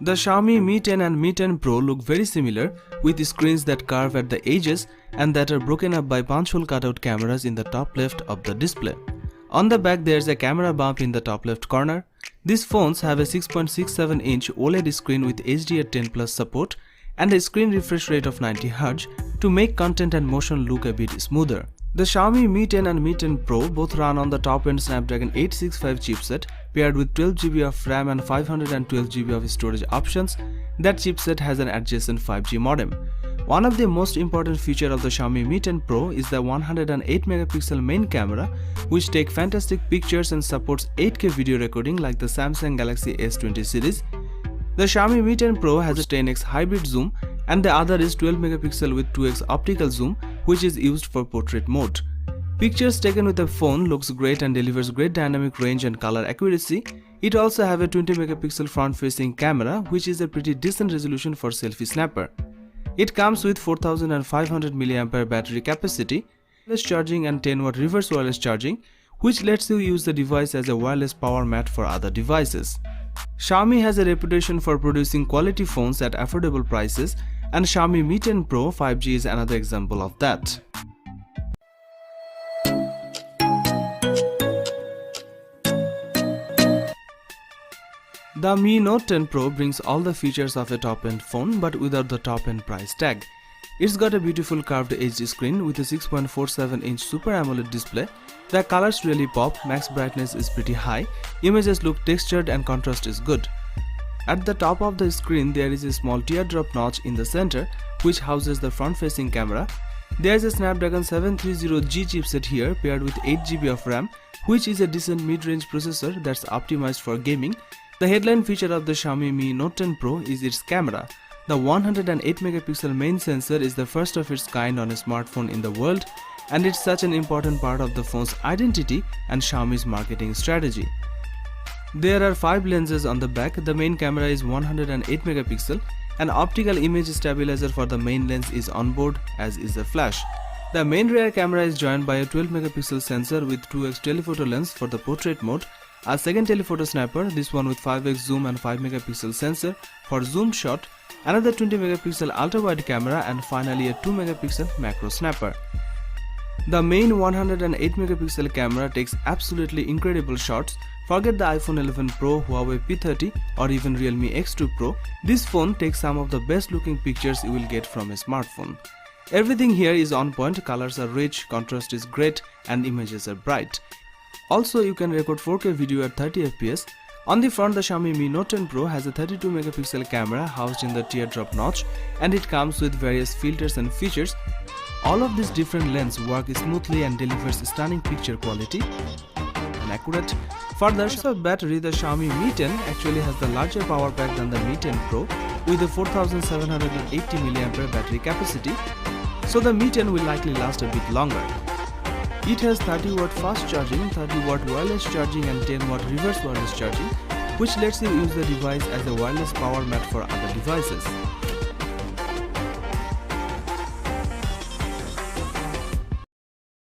The Xiaomi Mi 10 and Mi 10 Pro look very similar, with screens that curve at the edges and that are broken up by punch-hole cutout cameras in the top left of the display. On the back there is a camera bump in the top left corner. These phones have a 6.67-inch OLED screen with HDR10 Plus support and a screen refresh rate of 90Hz to make content and motion look a bit smoother. The Xiaomi Mi 10 and Mi 10 Pro both run on the top-end Snapdragon 865 chipset paired with 12GB of RAM and 512GB of storage options. That chipset has an adjacent 5G modem. One of the most important features of the Xiaomi Mi 10 Pro is the 108MP main camera, which takes fantastic pictures and supports 8K video recording like the Samsung Galaxy S20 series. The Xiaomi Mi 10 Pro has a 10x hybrid zoom and the other is 12MP with 2x optical zoom, which is used for portrait mode. Pictures taken with the phone looks great and delivers great dynamic range and color accuracy. It also have a 20MP front-facing camera, which is a pretty decent resolution for selfie snapper. It comes with 4500 mAh battery capacity, wireless charging and 10W reverse wireless charging, which lets you use the device as a wireless power mat for other devices. Xiaomi has a reputation for producing quality phones at affordable prices, and Xiaomi Mi 10 Pro 5G is another example of that. The Mi Note 10 Pro brings all the features of a top-end phone but without the top-end price tag. It's got a beautiful curved edge screen with a 6.47-inch Super AMOLED display. The colors really pop, max brightness is pretty high, images look textured and contrast is good. At the top of the screen there is a small teardrop notch in the center which houses the front-facing camera. There is a Snapdragon 730G chipset here paired with 8GB of RAM, which is a decent mid-range processor that's optimized for gaming. The headline feature of the Xiaomi Mi Note 10 Pro is its camera. The 108MP main sensor is the first of its kind on a smartphone in the world, and it's such an important part of the phone's identity and Xiaomi's marketing strategy. There are 5 lenses on the back. The main camera is 108MP. An optical image stabilizer for the main lens is on board, as is the flash. The main rear camera is joined by a 12MP sensor with 2x telephoto lens for the portrait mode, a second telephoto snapper, this one with 5x zoom and 5MP sensor for zoom shot, another 20MP ultra-wide camera, and finally a 2MP macro snapper. The main 108MP camera takes absolutely incredible shots. Forget the iPhone 11 Pro, Huawei P30 or even Realme X2 Pro. This phone takes some of the best looking pictures you will get from a smartphone. Everything here is on point, colors are rich, contrast is great and images are bright. Also, you can record 4K video at 30fps. On the front, the Xiaomi Mi Note 10 Pro has a 32MP camera housed in the teardrop notch, and it comes with various filters and features. All of these different lenses work smoothly and delivers stunning picture quality and accurate. Further, in terms of battery, the Xiaomi Mi 10 actually has the larger power pack than the Mi 10 Pro with a 4780 mAh battery capacity, so the Mi 10 will likely last a bit longer. It has 30W fast charging, 30W wireless charging and 10W reverse wireless charging, which lets you use the device as a wireless power mat for other devices.